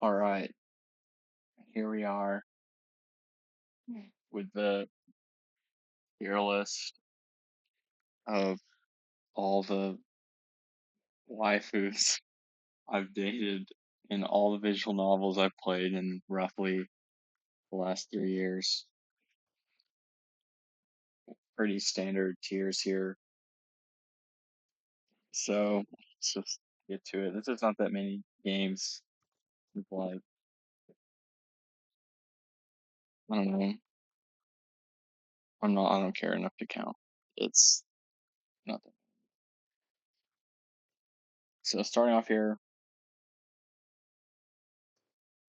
All right, here we are with the tier list of all the waifus I've dated in all the visual novels I've played in roughly the last 3 years. Pretty standard tiers here. So let's just get to it. This is not that many games. It's like, I don't know. I don't care enough to count. It's nothing. So starting off here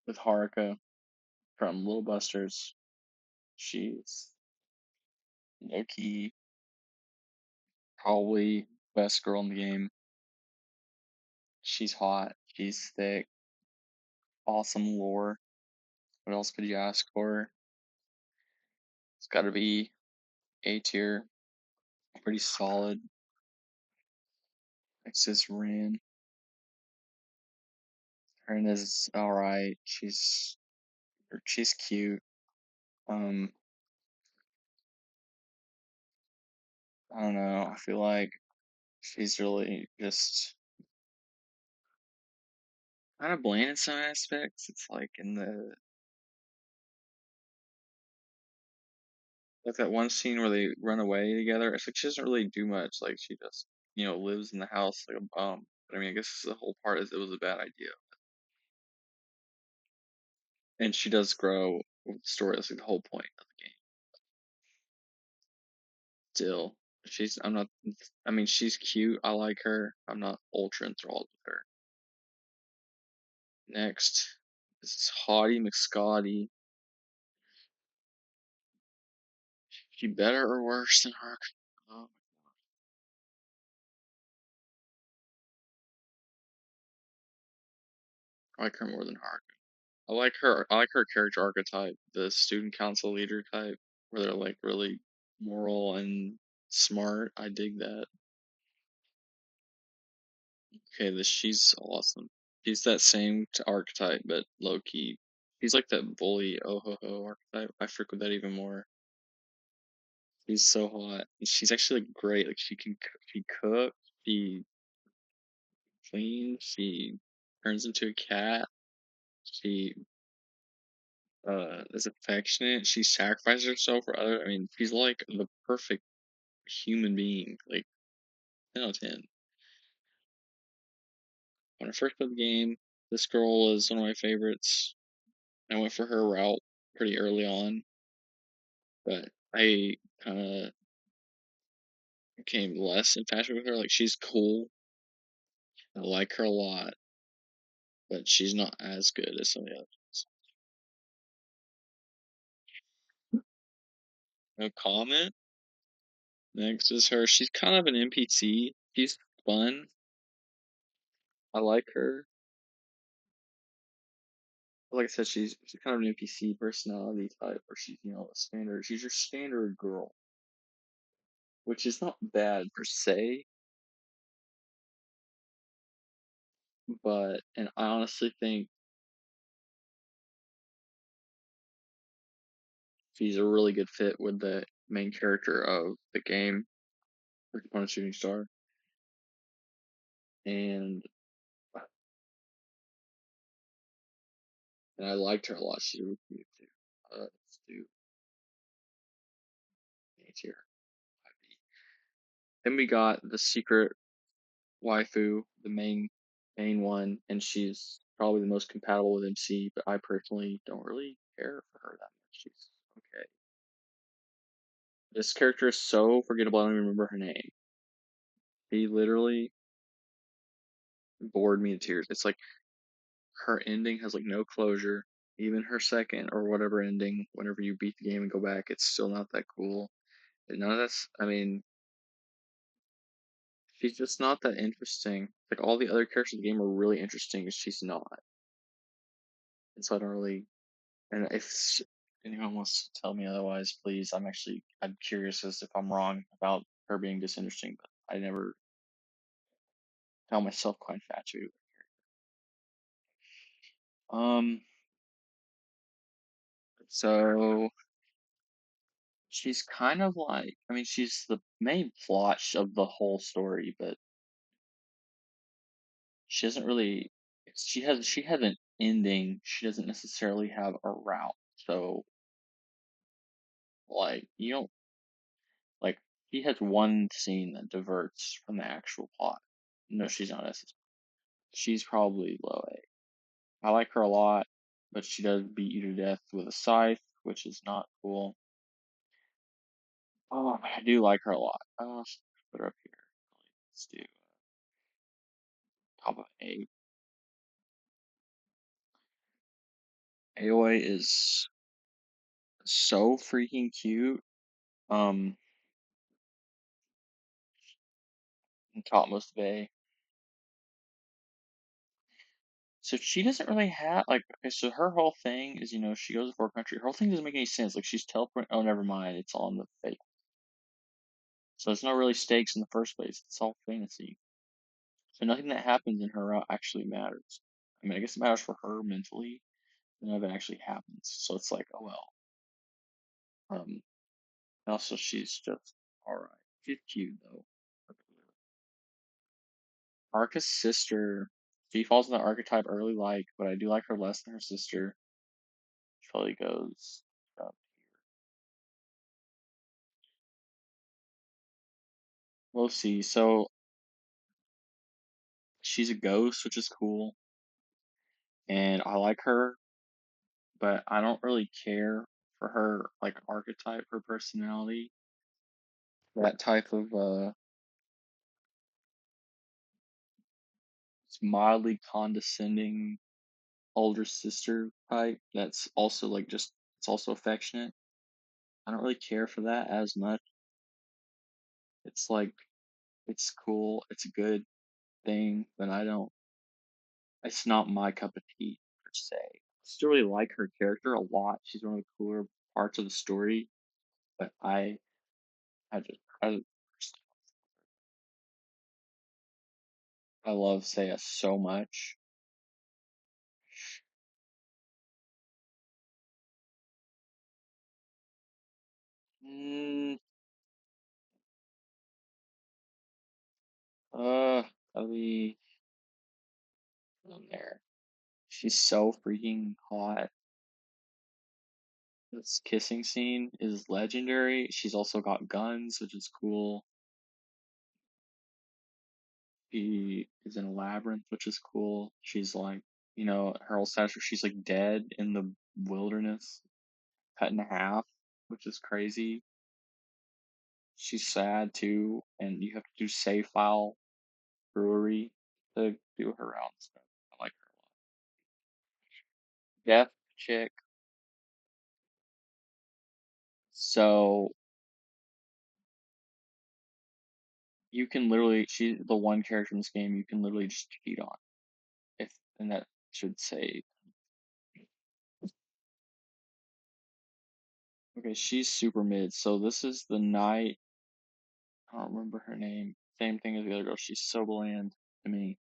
with Haruka from Little Busters. She's low key, probably best girl in the game. She's hot. She's thick. Awesome lore. What else could you ask for? It's got to be A tier. Pretty solid. Next is Rin. Rin is alright. She's cute. Um, I don't know. I feel like she's really just kind of bland in some aspects. It's like in the like that one scene where they run away together. It's like she doesn't really do much. Like she just lives in the house like a bum. But I mean, I guess the whole part is it was a bad idea. And she does grow with the story. That's like the whole point of the game. Still, I'm not. I mean, she's cute. I like her. I'm not ultra enthralled with her. Next, this is Hottie McScotty. She better or worse than her? Oh, I like her more than her. I like her. I like her character archetype, the student council leader type, where they're like really moral and smart. I dig that. Okay, she's awesome. She's that same archetype, but low key. She's like that bully oh ho ho archetype. I freak with that even more. She's so hot. She's actually like, great. Like she cooks, she cleans, she turns into a cat. She is affectionate. She sacrifices herself for other. I mean, she's like the perfect human being. Like 10 out of 10. When I first played the game, this girl was one of my favorites. I went for her route pretty early on, but I kind of became less infatuated with her. Like she's cool. I like her a lot, but she's not as good as some of the others. No comment. Next is her. She's kind of an NPC. She's fun. I like her. Like I said, she's kind of an NPC personality type, where she's a standard. She's your standard girl, which is not bad per se, and I honestly think she's a really good fit with the main character of the game, Pokemon Shooting Star, and I liked her a lot. She's really cute too. Let's do A tier. Then we got the secret waifu, the main one, and she's probably the most compatible with MC, but I personally don't really care for her that much. She's okay. This character is so forgettable, I don't even remember her name. She literally bored me to tears. It's like her ending has like no closure. Even her second or whatever ending, whenever you beat the game and go back, it's still not that cool. And none of that's, I mean, she's just not that interesting. Like all the other characters in the game are really interesting, and she's not. And so I don't really. And if anyone wants to tell me otherwise, please. I'm curious as if I'm wrong about her being disinteresting, but I never found myself quite infatuated. Um, so she's kind of like, I mean, she's the main plot of the whole story, but she doesn't really, she has an ending. She doesn't necessarily have a route. So like, you don't like, she has one scene that diverts from the actual plot. No, she's not necessarily. She's probably low A. I like her a lot, but she does beat you to death with a scythe, which is not cool. Oh, I do like her a lot. Let's put her up here. Let's do top of A. AOA is so freaking cute. Um, top most of A. So she doesn't really have like, okay, so her whole thing is, she goes to foreign country. Her whole thing doesn't make any sense. Like she's teleporting. Oh, never mind. It's all in the fake. So there's no really stakes in the first place. It's all fantasy. So nothing that happens in her route actually matters. I mean, I guess it matters for her mentally, but none of it actually happens. So it's like, oh well. Um, and also she's just all right. She's cute though. Arca's sister, she falls in the archetype I really like, but I do like her less than her sister. She probably goes up. We'll see. So she's a ghost, which is cool, and I like her, but I don't really care for her like archetype, her personality. That type of it's mildly condescending older sister type that's also like just it's also affectionate. I don't really care for that as much. It's like it's cool, it's a good thing, but I don't it's not my cup of tea per se. I still really like her character a lot. She's one of the cooler parts of the story, but I I love Seiya so much. Mm, uh, Ali on there. She's so freaking hot. This kissing scene is legendary. She's also got guns, which is cool. She is in a labyrinth, which is cool. She's like, her whole stature, she's like dead in the wilderness, cut in half, which is crazy. She's sad too, and you have to do save file brewery to do her round stuff. I like her a lot. Death chick. So you can literally, she's the one character in this game you can literally just cheat on. If and that should say, okay, she's super mid. So this is the night. I don't remember her name. Same thing as the other girl. She's so bland to me.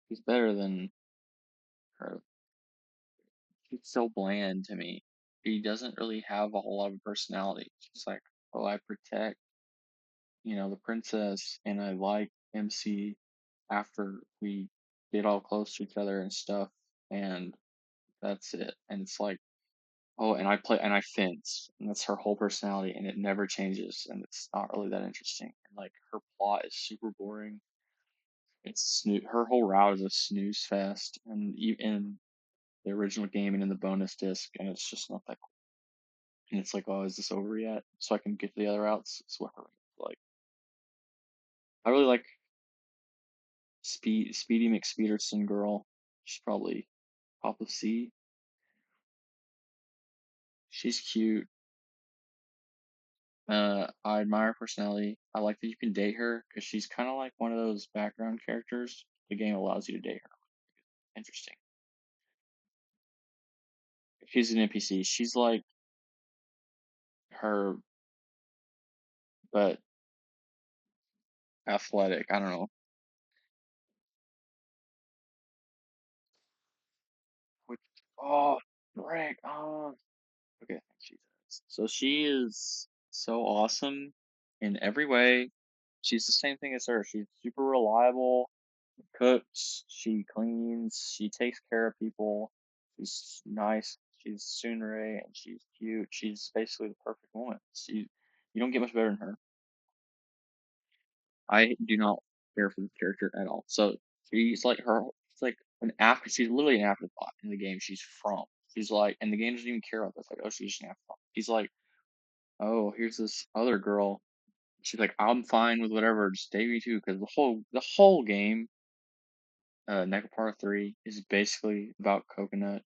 She's better than her. She's so bland to me. She doesn't really have a whole lot of personality. She's like, oh, I protect, the princess, and I like MC after we get all close to each other and stuff, and that's it. And it's like, oh, and I play and I fence, and that's her whole personality, and it never changes, and it's not really that interesting. And like her plot is super boring. Her whole route is a snooze fest, and in the original game and in the bonus disc, and it's just not that cool. And it's like, oh, is this over yet? So I can get to the other routes. It's what her like. I really like Speedy McSpeederson girl. She's probably top of C. She's cute. I admire her personality. I like that you can date her because she's kind of like one of those background characters. The game allows you to date her. Interesting. She's an NPC. She's like her, but athletic. I don't know. Oh, Rick. Oh, okay. She does. So she is so awesome in every way. She's the same thing as her. She's super reliable, cooks, she cleans, she takes care of people. She's nice. She's tsundere and she's cute. She's basically the perfect woman. You don't get much better than her. I do not care for the character at all. So she's like her. It's like an after. She's literally an afterthought in the game she's from. She's like, and the game doesn't even care about this. Like, oh, she's just an afterthought. She's like, oh, here's this other girl. She's like, I'm fine with whatever. Just date me too, because the whole game, Necropara 3 is basically about Coconut,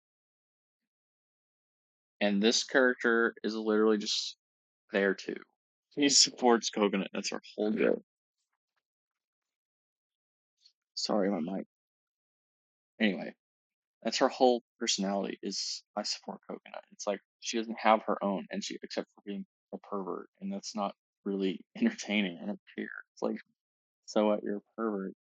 and this character is literally just there too. He supports Coconut. That's her whole deal. Sorry, my mic. Anyway, that's her whole personality is I support Coconut. It's like she doesn't have her own, and she except for being a pervert, and that's not really entertaining. I don't care. It's like so what? You're a pervert.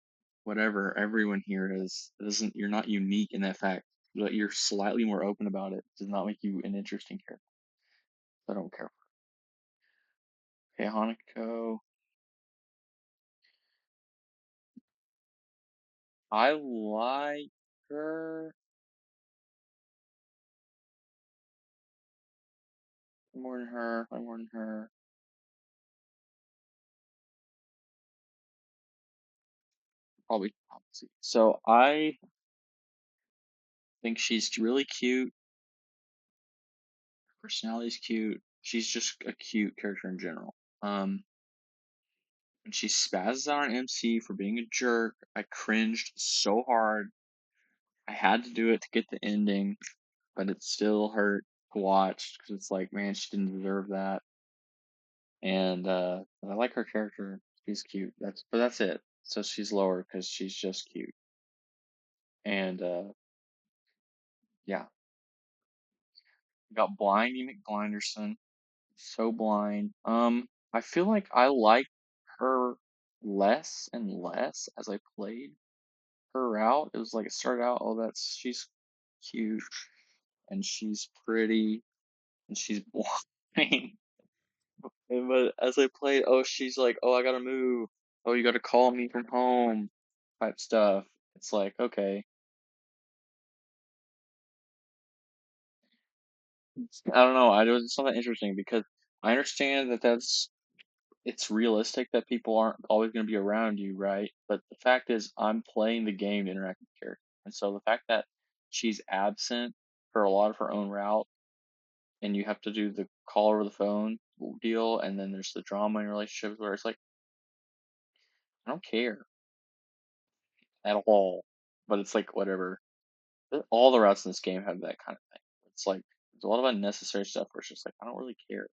Whatever. Everyone here is. It doesn't. You're not unique in that fact. But you're slightly more open about it. Does not make you an interesting character. I don't care. Okay, Hanako. I like her more than her. I more than her. Probably opposite. So I think she's really cute. Her personality's cute. She's just a cute character in general. When she spazzes out on MC for being a jerk, I cringed so hard. I had to do it to get the ending, but it still hurt to watch because it's like, man, she didn't deserve that. And I like her character. She's cute. That's it. So she's lower because she's just cute. And yeah, got Blindy McBlinderson. So blind. I feel like I like her less and less as I played her out. It was like it started out, oh, that's she's cute and she's pretty and she's blind. But as I played, oh, she's like, oh, I gotta move. Oh, you gotta call me from home type stuff. It's like, okay, I don't know. I just something interesting because I understand that it's realistic that people aren't always going to be around you, right? But the fact is, I'm playing the game to interact with the character, and so the fact that she's absent for a lot of her own route, and you have to do the call over the phone deal, and then there's the drama in relationships where it's like, I don't care at all. But it's like whatever. All the routes in this game have that kind of thing. It's like there's a lot of unnecessary stuff where it's just like I don't really care,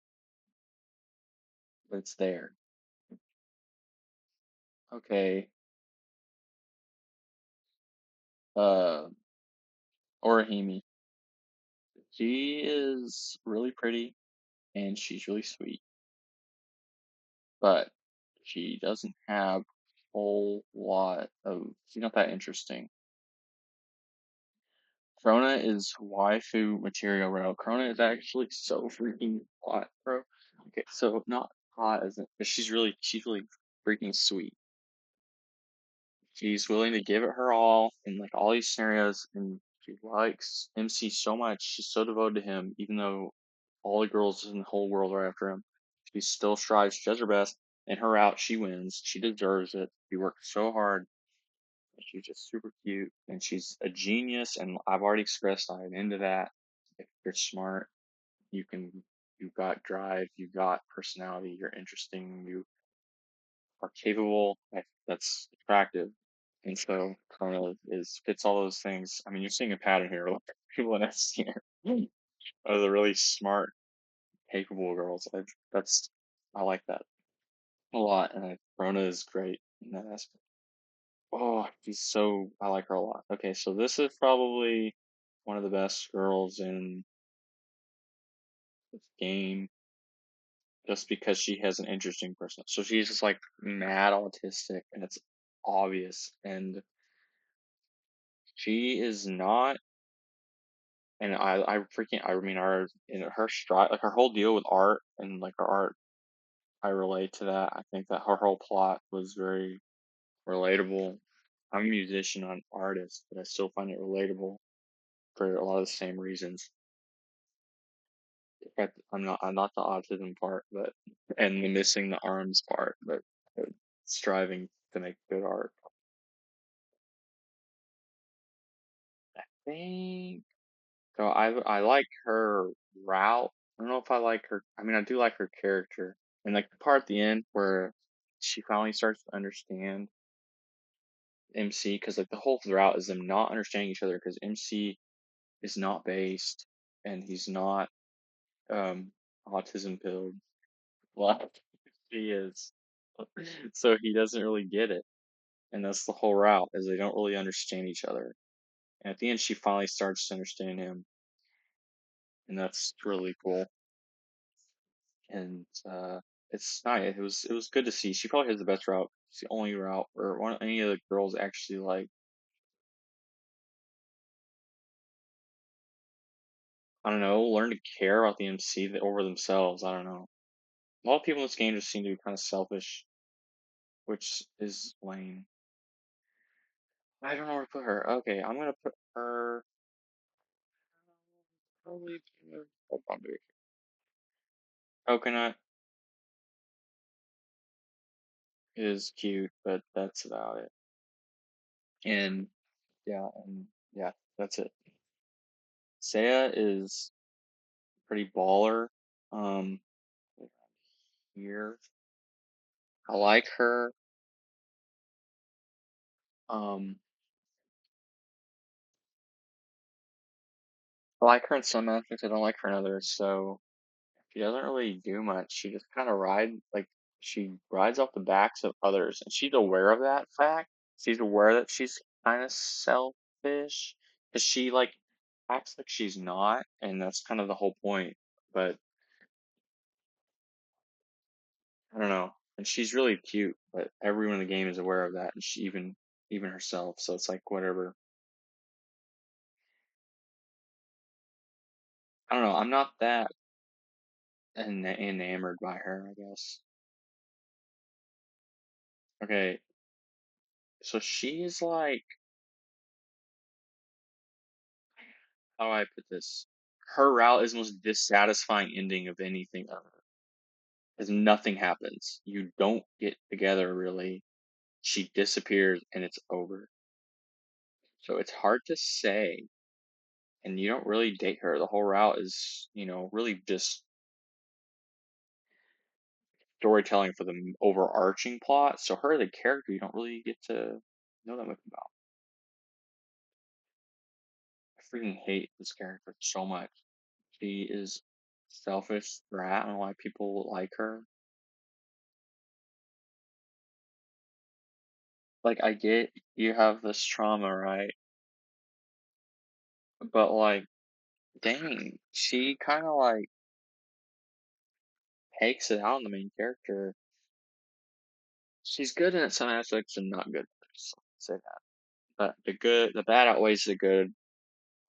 but it's there. Okay, uh, Orihime. She is really pretty and she's really sweet, but she doesn't have a whole lot of. She's not that interesting. Krona is waifu material, bro. Krona is actually so freaking hot, bro. Okay, so not hot as in, but she's really freaking sweet. She's willing to give it her all in like all these scenarios, and she likes MC so much. She's so devoted to him, even though all the girls in the whole world are after him. She still strives. She does her best, and her out, she wins. She deserves it. She works so hard. She's just super cute, and she's a genius. And I've already expressed I'm into that. If you're smart, you can. You've got drive. You've got personality. You're interesting. You are capable. That's attractive. And so Kona is fits all those things. I mean, you're seeing a pattern here. Like people in S tier are the really smart, capable girls. I like that a lot, and Rona is great in that aspect. Oh, I like her a lot. Okay, so this is probably one of the best girls in this game, just because she has an interesting person. So she's just like mad autistic, and it's obvious, and she is not And I mean, our in her stride, like her whole deal with art and like her art, I relate to that. I think that her whole plot was very relatable. I'm a musician, not an artist, but I still find it relatable for a lot of the same reasons. In fact, I'm not the autism part, but and the missing the arms part, but striving to make good art. I think so. I like her route. I don't know if I like her. I mean, I do like her character, and like the part at the end where she finally starts to understand MC, because like the whole route is them not understanding each other because MC is not based and he's not um autism pilled. Well, she is. So he doesn't really get it. And that's the whole route is they don't really understand each other. And at the end she finally starts to understand him, and that's really cool. And it's nice. It was good to see. She probably has the best route. It's the only route where one any of the girls actually like, I don't know, learn to care about the MC over themselves. I don't know. A lot of people in this game just seem to be kind of selfish, which is lame. I don't know where to put her. Okay, I'm gonna put her probably. Hold on, dude. Coconut is cute, but that's about it. And yeah, that's it. Saya is pretty baller. Um, here I like her. Um, I like her in some aspects. I don't like her in others. So she doesn't really do much. She just kind of she rides off the backs of others, and she's aware of that fact. She's aware that she's kind of selfish, because she like acts like she's not, and that's kind of the whole point. But I don't know. And she's really cute, but everyone in the game is aware of that, and she even herself. So it's like whatever. I don't know. I'm not that enamored by her, I guess. Okay, so she's like, how do I put this? Her route is the most dissatisfying ending of anything ever. Because nothing happens. You don't get together really. She disappears and it's over. So it's hard to say. And you don't really date her. The whole route is, really just storytelling for the overarching plot. So her, the character, you don't really get to know that much about. I freaking hate this character so much. She is selfish brat. I don't know why people like her. Like, I get you have this trauma, right? But like, dang, she kind of like takes it out on the main character. She's good in some aspects and not good in others. Say that. But the bad outweighs the good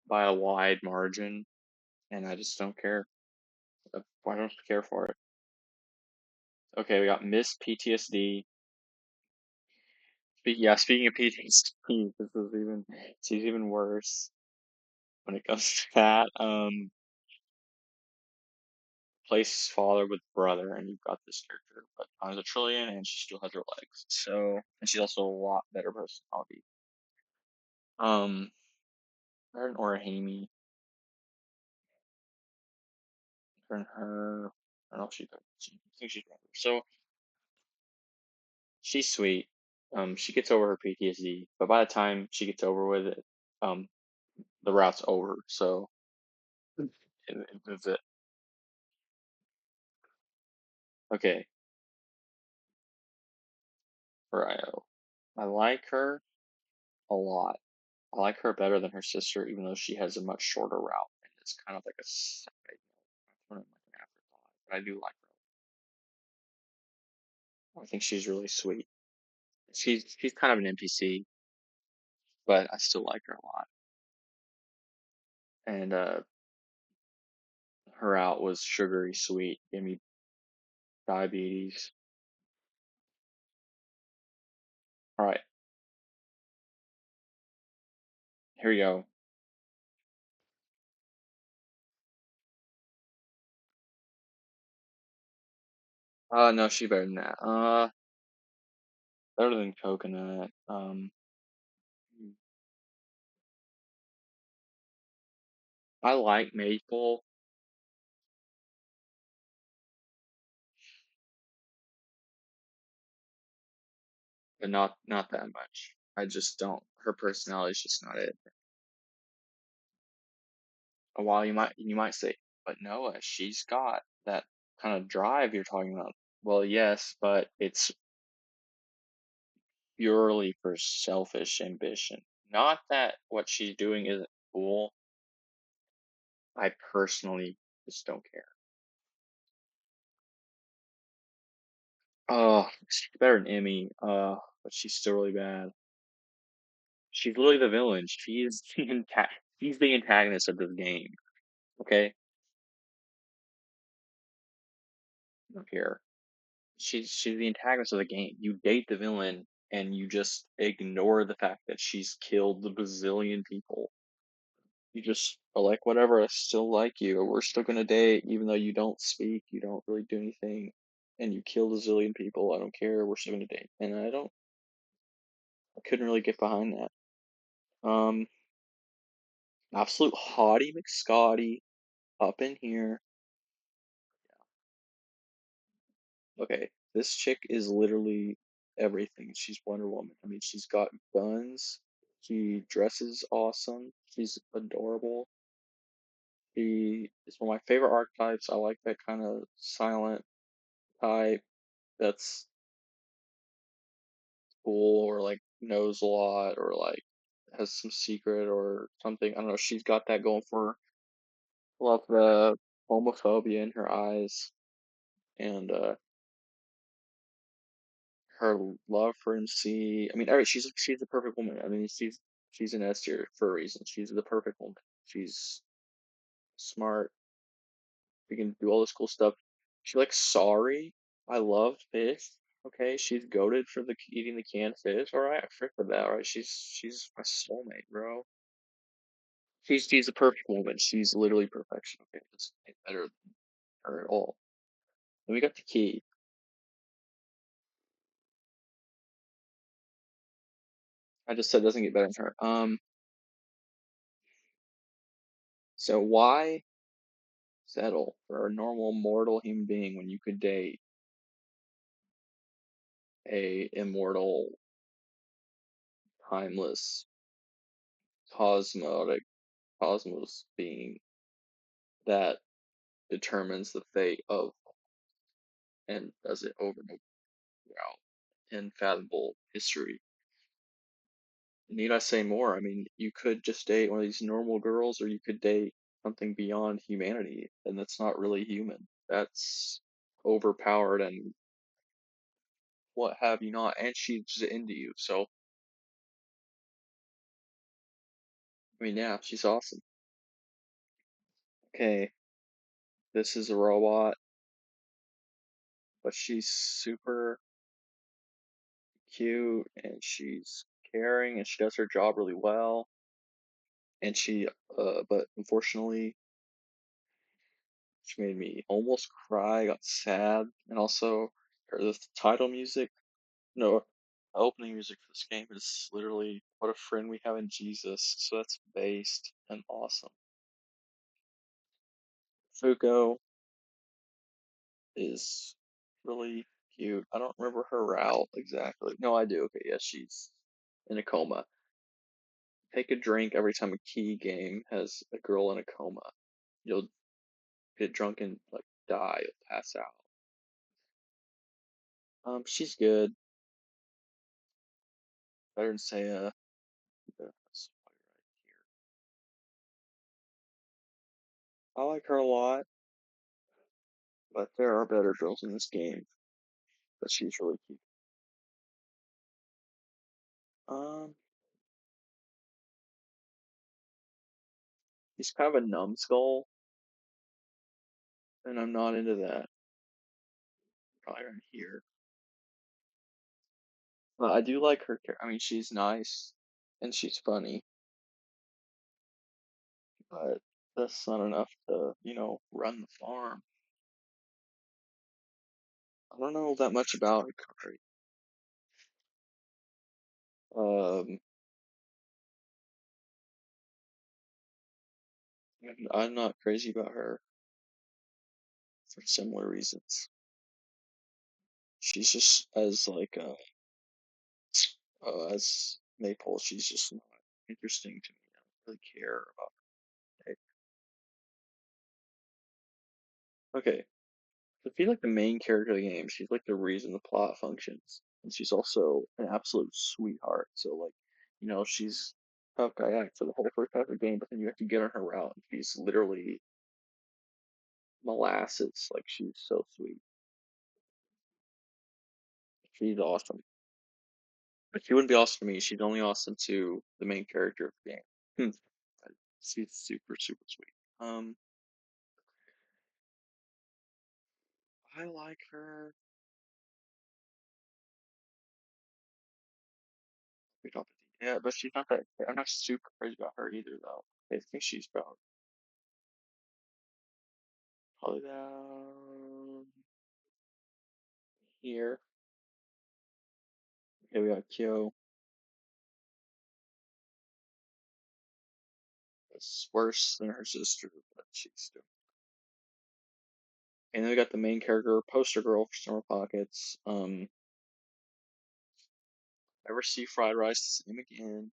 by a wide margin, and I just don't care. I don't care for it. Okay, we got Miss PTSD. Yeah, speaking of PTSD, she's even worse when it comes to that. Place father with brother, and you've got this character, but times a trillion, and she still has her legs. So, and she's also a lot better personality. Um, her and Orihime, her and her. I don't know if I think she's better. So she's sweet. She gets over her PTSD, but by the time she gets over with it, um, the route's over. So it's it. Okay, for IO. I like her a lot. I like her better than her sister, even though she has a much shorter route, and it's kind of like a side note, like an afterthought. But I do like her. I think she's really sweet. She's kind of an NPC, but I still like her a lot. and her out was sugary sweet, gave me diabetes. All right, here we go. No, she better than that. Better than coconut. I like maple, but not that much. I just don't. Her personality is just not it. While you might say, but Noah, she's got that kind of drive you're talking about. Well, yes, but it's purely for selfish ambition. Not that what she's doing isn't cool. I personally just don't care. She's better than Emmy. But she's still really bad. She's literally the villain. She's the antagonist of this game. Okay, up here. She's the antagonist of the game. You date the villain and you just ignore the fact that she's killed the bazillion people. You just are like, whatever, I still like you, or we're still gonna date, even though you don't speak, you don't really do anything, and you killed a zillion people. I don't care. We're still gonna date, and I couldn't really get behind that. Um, Absolute hottie McScotty up in here. Okay, this chick is literally everything. She's Wonder Woman. I mean, she's got guns. She dresses awesome. She's adorable. She is one of my favorite archetypes. I like that kind of silent type that's cool or like knows a lot or like has some secret or something. I don't know. She's got that going for her. Love the homophobia in her eyes and her love for MC. I mean, all right, she's the perfect woman. I mean, she's an S tier for a reason. She's the perfect woman. She's smart. She can do all this cool stuff. She likes sorry. I love fish. Okay, she's goaded for the eating the canned fish. All right, I frick with that. All right, she's my soulmate, bro. She's a perfect woman. She's literally perfection. Okay, it's better than her at all. And we got the key. I just said it doesn't get better than her. So why settle for a normal mortal human being when you could date a immortal, timeless, cosmotic, cosmos being that determines the fate of and does it over and over throughout unfathomable history? Need I say more? I mean, you could just date one of these normal girls, or you could date something beyond humanity, and that's not really human. That's overpowered and what have you not, and she's into you. So, I mean, yeah, she's awesome. Okay, this is a robot, but she's super cute and she's caring and she does her job really well. And but unfortunately, she made me almost cry, got sad, and also the title music, no, the opening music for this game is literally "What a Friend We Have in Jesus," so that's based and awesome. Fuko is really cute. I don't remember her route exactly. No, I do. Okay, yes, she's in a coma. Take a drink every time a key game has a girl in a coma. You'll get drunk and like die. You'll pass out. She's good. Better than say that's right here. I like her a lot, but there are better girls in this game. But she's really cute. Um, He's kind of a numbskull, and I'm not into that. Probably around here. But I do like her. I mean, she's nice and she's funny, but that's not enough to, run the farm. I don't know that much about Hikari. Um, and I'm not crazy about her for similar reasons. She's just as like as Maple. She's just not interesting to me. I don't really care about her. Okay, I feel like the main character of the game. She's like the reason the plot functions, and she's also an absolute sweetheart. So like, she's tough guy act for the whole first half of the game, but then you have to get on her route. And she's literally molasses. Like she's so sweet. She's awesome. But she wouldn't be awesome to me. She's only awesome to the main character of the game. But she's super, super sweet. Um, I like her. We don't. Yeah, but she's not that. I'm not super crazy about her either, though. I think she's about probably down here. Okay, we got Kyo. It's worse than her sister, but she's still. And then we got the main character, poster girl for Summer Pockets. Never see fried rice the same again.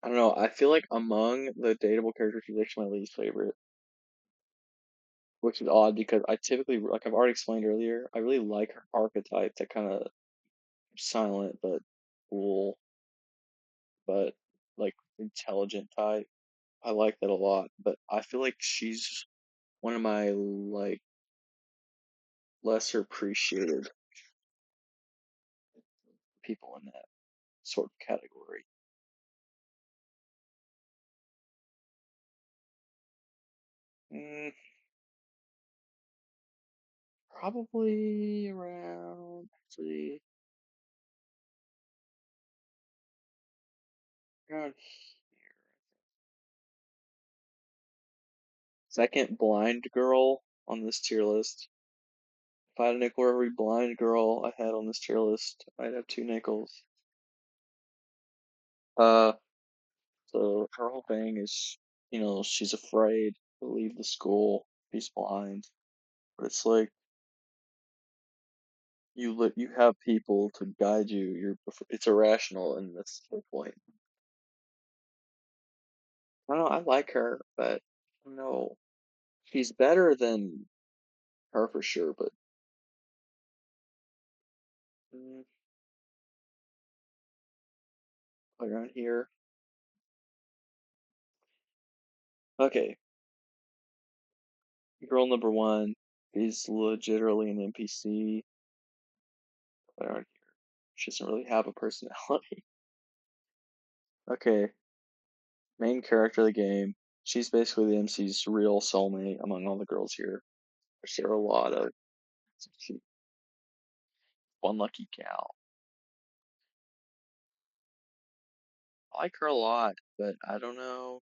I don't know. I feel like among the dateable characters, she's actually my least favorite, which is odd because I typically, like I've already explained earlier, I really like her archetype, that kind of silent but cool, but like intelligent type. I like that a lot, but I feel like she's one of my like lesser appreciated people in that sort of category. Mm, probably around actually around here. Second blind girl on this tier list. If I had a nickel for every blind girl I had on this tier list, I'd have two nickels. Uh, so her whole thing is, she's afraid to leave the school. She's blind, but it's like you have people to guide you. It's irrational, and that's the point. I don't know. I like her, but I don't know. She's better than her for sure, but mm, around here. Okay, girl number one is legitimately an NPC around here. She doesn't really have a personality. Okay, main character of the game. She's basically the MC's real soulmate among all the girls here. I share a lot of. She's one lucky gal. I like her a lot, but I don't know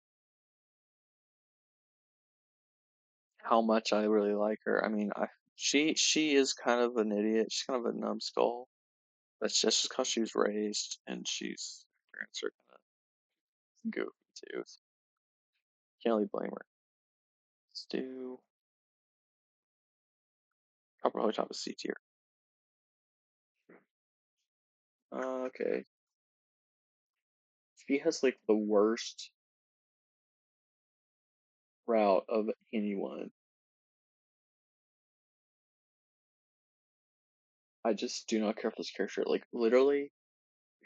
how much I really like her. I mean, she is kind of an idiot. She's kind of a numbskull. That's just because she was raised and she's her parents are kind of goofy too. So can't really blame her. Let's do I'll probably top of C tier. Okay. She has like the worst route of anyone. I just do not care for this character. Like literally,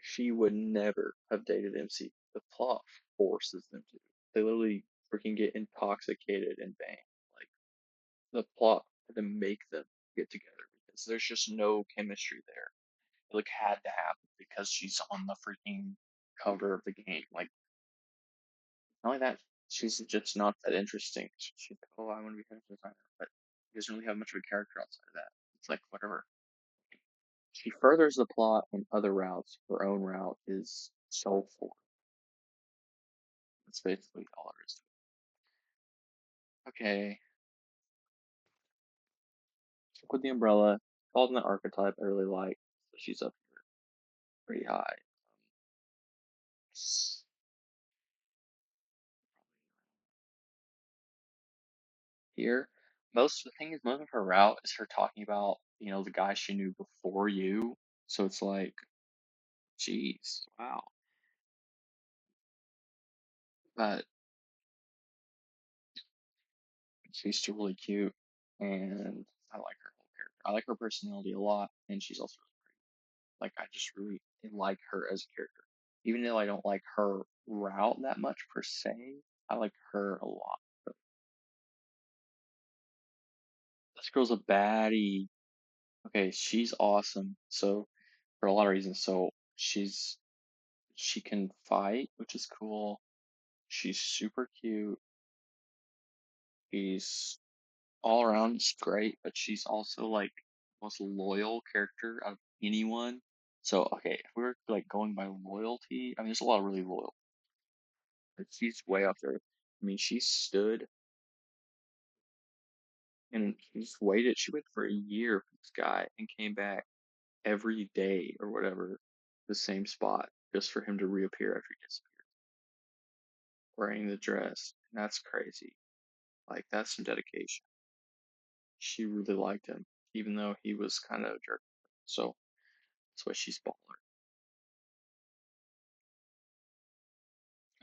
she would never have dated MC. The plot forces them to. They literally freaking get intoxicated and bang. Like the plot had to make them get together because there's just no chemistry there. It like had to happen because she's on the freaking cover of the game. Like Not only that, she's just not that interesting. She's like, oh, I want to be a character designer, but she doesn't really have much of a character outside of that. It's like whatever. She furthers the plot in other routes. Her own route is soulful. That's basically all there is to it. Okay, with the umbrella, called in the archetype I really like. So she's up here pretty high. Here, most the thing is most of her route is her talking about, the guy she knew before you. So it's like, geez, wow. But she's still really cute, and I like her whole character. I like her personality a lot, and she's also really pretty. Like I just really like her as a character, even though I don't like her route that much per se. I like her a lot. But this girl's a baddie. Okay, she's awesome. So for a lot of reasons. So she can fight, which is cool. She's super cute. She's all around great, but she's also like the most loyal character of anyone. So okay, if we're like going by loyalty, I mean there's a lot of really loyal, but she's way up there. I mean she stood and she just waited. She waited for a year for this guy and came back every day or whatever, the same spot, just for him to reappear after he disappeared, wearing the dress. And that's crazy. Like that's some dedication. She really liked him, even though he was kind of a jerk. So that's why she's baller.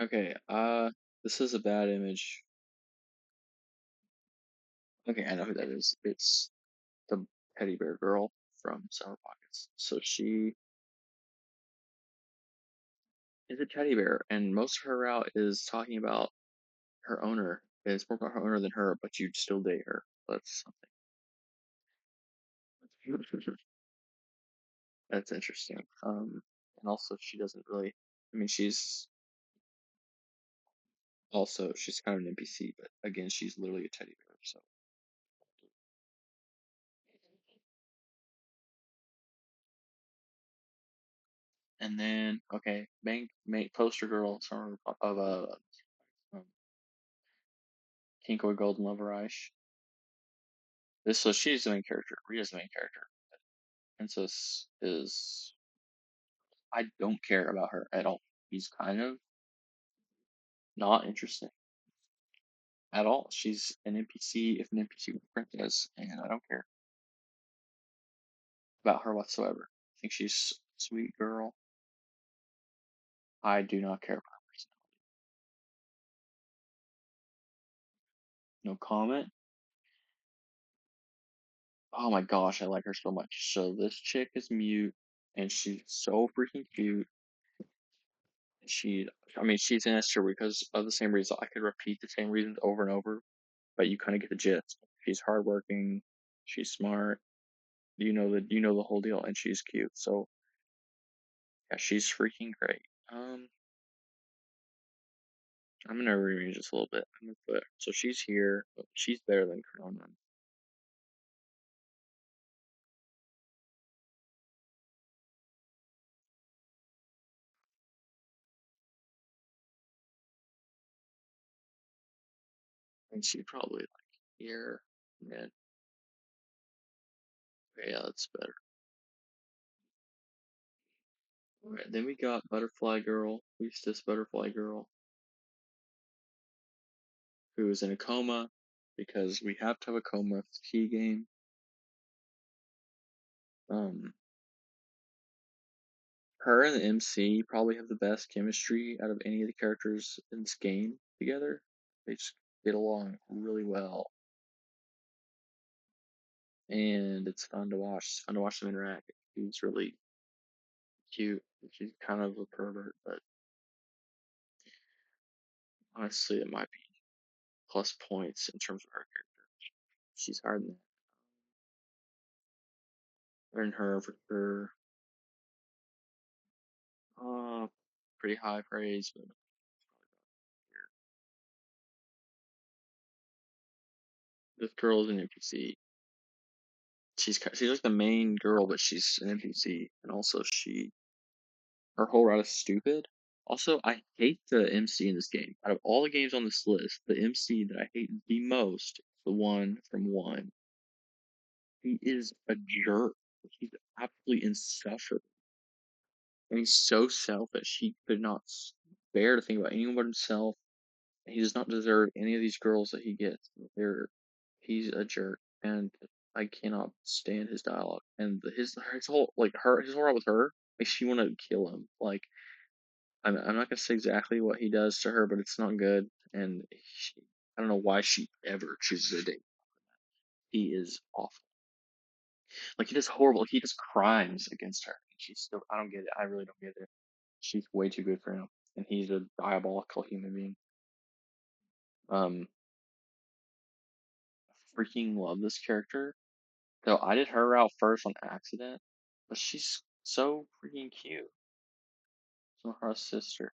Okay, this is a bad image. Okay, I know who that is. It's the teddy bear girl from Summer Pockets. So she is a teddy bear, and most of her route is talking about her owner. It's more about her owner than her, but you'd still date her. That's something. That's interesting. And also she doesn't really. I mean, she's kind of an NPC, but again, she's literally a teddy bear. So, and then okay, main poster girl summer of um, Kinko Golden Lover Ice. So she's the main character. Rita's the main character. Princess is I don't care about her at all. She's kind of not interesting at all. She's an NPC, if an NPC with princess, and I don't care about her whatsoever. I think she's a sweet girl. I do not care about her personality. No comment. Oh my gosh, I like her so much. So this chick is mute, and she's so freaking cute. She, I mean, she's in Esther because of the same reason. I could repeat the same reasons over and over, but you kind of get the gist. She's hardworking, she's smart, you know the whole deal, and she's cute. So yeah, she's freaking great. Um, I'm gonna rearrange this a little bit. I'm gonna put so she's here. But she's better than Corona, and she probably like here. Yeah, yeah, that's better. Alright, then we got Butterfly Girl, Priestess Butterfly Girl, who is in a coma because we have to have a coma for the key game. Um, her and the MC probably have the best chemistry out of any of the characters in this game together. They just get along really well, and it's fun to watch. It's fun to watch them interact. She's really cute. She's kind of a pervert, but honestly, it might be plus points in terms of her character. She's hard than that. Earn her for sure. Uh, pretty high praise, but This girl is an NPC. She's like the main girl, but she's an NPC, and also her whole route is stupid. Also, I hate the MC in this game. Out of all the games on this list, the MC that I hate the most is the one from one. He is a jerk. He's absolutely insufferable. And he's so selfish. He could not bear to think about anyone but himself. He does not deserve any of these girls that he gets. He's a jerk, and I cannot stand his dialogue. And his whole his whole ride with her makes you want to kill him. Like I'm not gonna say exactly what he does to her, but it's not good. And I don't know why she ever chooses to date. He is awful. Like he does horrible. Like, he does crimes against her. She's still. I don't get it. I really don't get it. She's way too good for him, and he's a diabolical human being. Um, I freaking love this character. So I did her route first on accident, but she's so freaking cute. So her sister,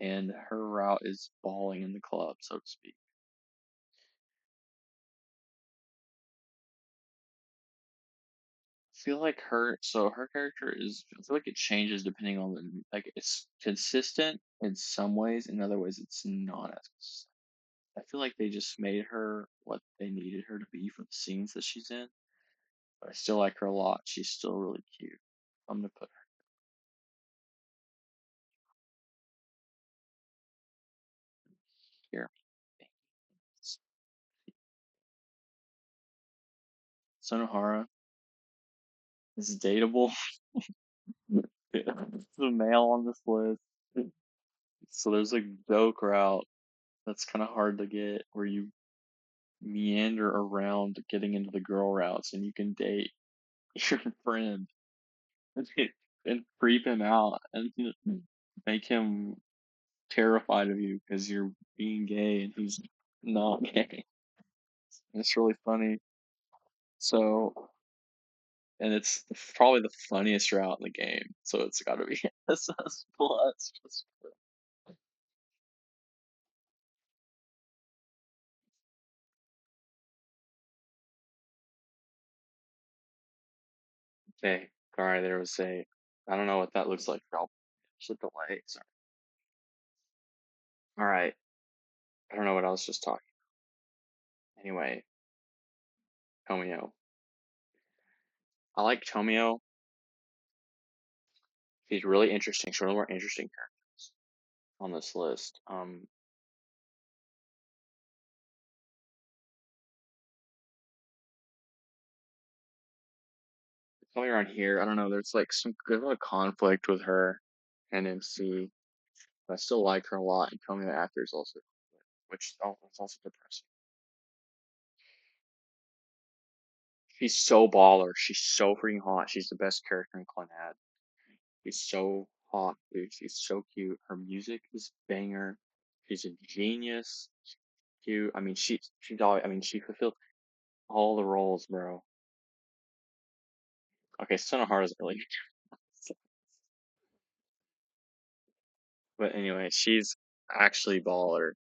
and her route is balling in the club, so to speak. I feel like her character is. I feel like it changes depending on it's consistent in some ways, in other ways it's not as consistent. I feel like they just made her what they needed her to be for the scenes that she's in, but I still like her a lot. She's still really cute. I'm gonna put her here. Sonohara is dateable. The male on this list. So there's a joke route that's kind of hard to get where you meander around getting into the girl routes and you can date your friend and creep him out and make him terrified of you because you're being gay and he's not gay. It's really funny. So, and it's probably the funniest route in the game. So it's got to be SS plus. Just okay. Sorry, there was a. I don't know what that looks like. I'll slip away. Sorry. All right. I don't know what I was just talking. Anyway, Tomio. I like Tomio. She's really interesting. She's one of the more interesting characters on this list. Probably around here. I don't know. There's like some good of a conflict with her and MC. But I still like her a lot. And Tomio the actor is also, which it's also depressing. She's so baller. She's so freaking hot. She's the best character in Clannad. She's so hot, dude. She's so cute. Her music is banger. She's a genius. Cute. I mean, she's all. I mean, she fulfilled all the roles, bro. Okay, Sonohara isn't really, but anyway, she's actually baller.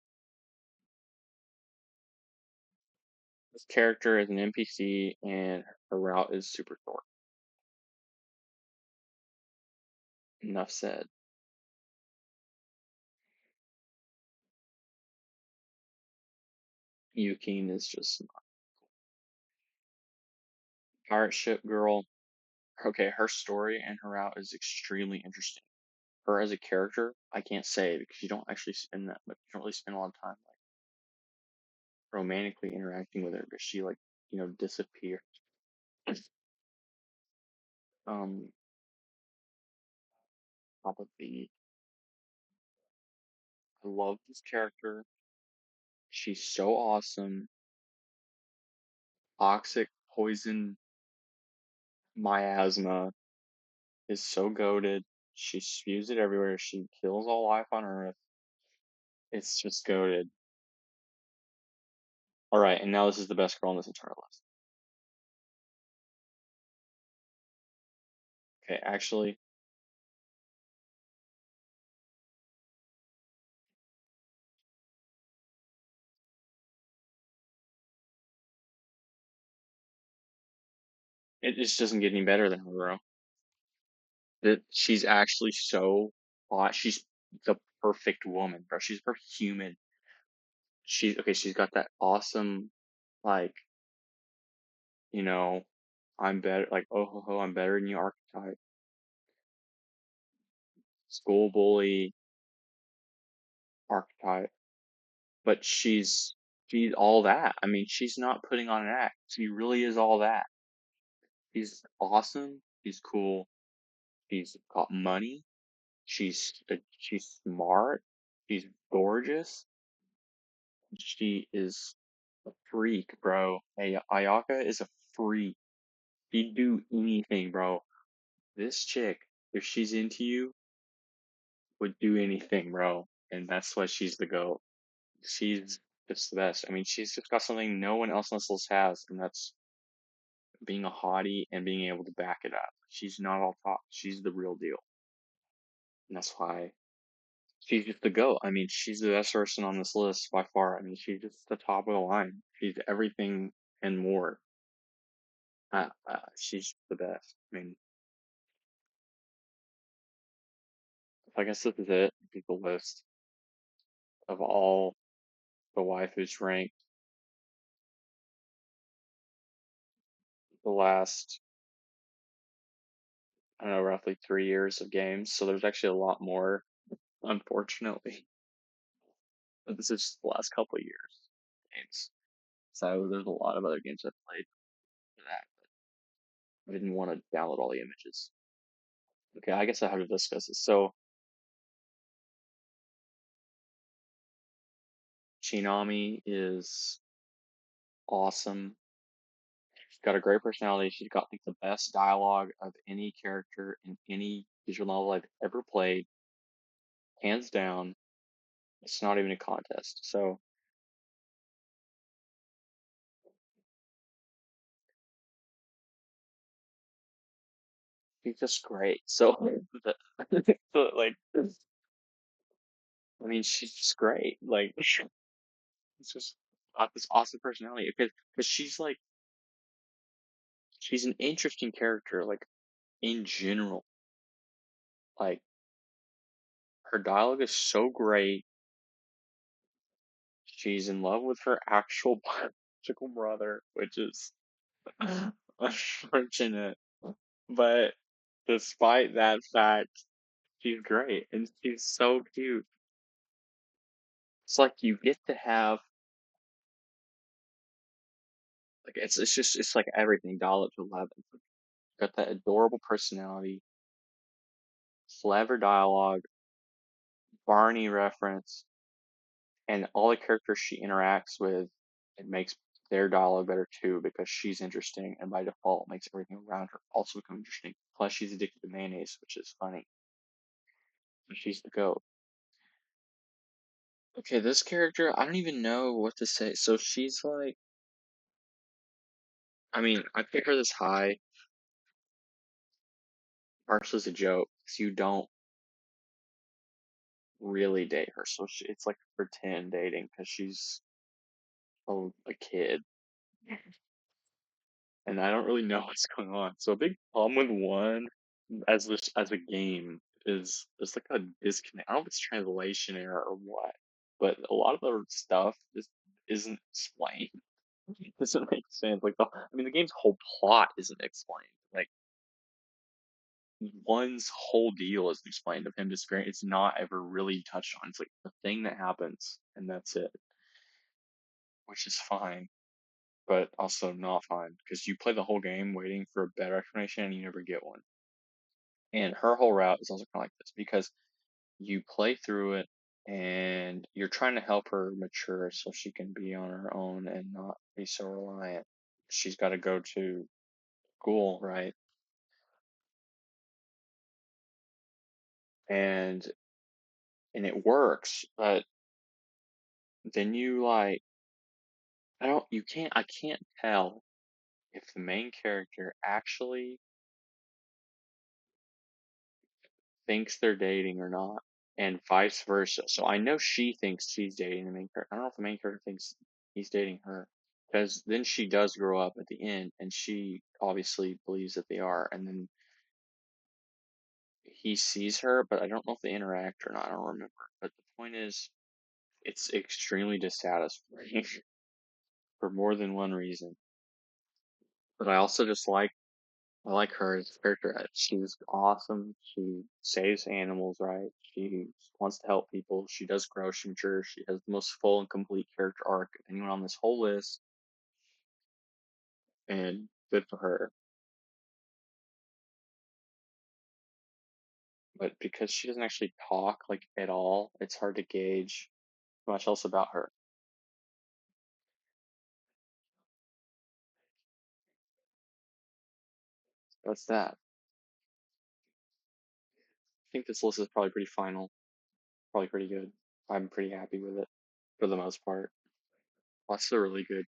This character is an NPC, and her route is super short. Enough said. Yukine is just pirate ship girl. Okay, her story and her route is extremely interesting. Her as a character, I can't say because you don't actually spend that, but you don't really spend a lot of time like romantically interacting with her because she disappears. Um, top of the, I love this character. She's so awesome. Toxic poison miasma is so goaded. She spews it everywhere. She kills all life on Earth. It's just goaded. All right, and now this is the best girl on this entire list. Okay, actually, It just doesn't get any better than her, bro. That she's actually so hot. She's the perfect woman, bro. She's a perfect human. She's okay. She's got that awesome, like, you know, I'm better, like, oh ho ho, I'm better than you archetype, school bully archetype. But she's all that. I mean, she's not putting on an act. She really is all that. She's awesome. She's cool. She's got money. She's smart. She's gorgeous. She is a freak, bro. Hey, Ayaka is a freak. She'd do anything, bro. This chick, if she's into you, would do anything, bro. And that's why she's the GOAT. She's just the best. I mean, she's just got something no one else on this list has, and that's being a hottie and being able to back it up. She's not all talk. She's the real deal. And that's why she's just the GOAT. I mean, she's the best person on this list by far. I mean, she's just the top of the line. She's everything and more. She's the best. I mean, I guess this is it. This is the list of all the waifus ranked the last, I don't know, roughly 3 years of games. So there's actually a lot more, unfortunately. But this is just the last couple of years games. So there's a lot of other games I've played for that, but I didn't want to download all the images. Okay, I guess I have to discuss this. So Shinami is awesome. She's got a great personality. She's got like the best dialogue of any character in any visual novel I've ever played, hands down. It's not even a contest. So she's just great. So, the, like, I mean, she's just great. Like, it's just got this awesome personality. Because she's like, she's an interesting character. Like in general, like her dialogue is so great. She's in love with her actual biological brother, which is unfortunate. But despite that fact, she's great and she's so cute. It's like you get to have like it's like everything dialed up to 11. Got that adorable personality, clever dialogue, Barney reference, and all the characters she interacts with, it makes their dialogue better too because she's interesting and by default makes everything around her also become interesting. Plus she's addicted to mayonnaise, which is funny. So she's the GOAT. Okay, this character, I don't even know what to say. So she's like, I mean, I pick her this high, partially as a joke, because you don't really date her. So it's like pretend dating because she's a kid. And I don't really know what's going on. So a big problem with one as a game is there's like a disconnect. I don't know if it's translation error or what, but a lot of the stuff just isn't explained. It doesn't make sense. Like I mean, the game's whole plot isn't explained. Like one's whole deal isn't explained of him disappearing. It's not ever really touched on. It's like the thing that happens and that's it, which is fine, but also not fine because you play the whole game waiting for a better explanation and you never get one. And her whole route is also kind of like this because you play through it and you're trying to help her mature so she can be on her own and not be so reliant. She's got to go to school, right? And it works, but then you like I can't tell if the main character actually thinks they're dating or not, and vice versa. So I know she thinks she's dating the main character. I don't know if the main character thinks he's dating her. because then she does grow up at the end, and she obviously believes that they are, and then he sees her, but I don't know if they interact or not. I don't remember. But the point is, it's extremely dissatisfying for more than one reason. But I also just like her as a character. She's awesome. She saves animals, right? She wants to help people. She does grow. She matures. She has the most full and complete character arc of anyone on this whole list, and good for her. But because she doesn't actually talk like at all, it's hard to gauge much else about her. That's that. I think this list is probably pretty final, probably pretty good. I'm pretty happy with it for the most part. Lots of really good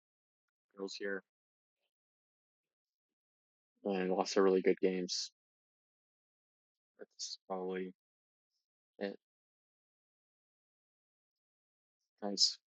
girls here, and lots of really good games. That's probably it. Nice.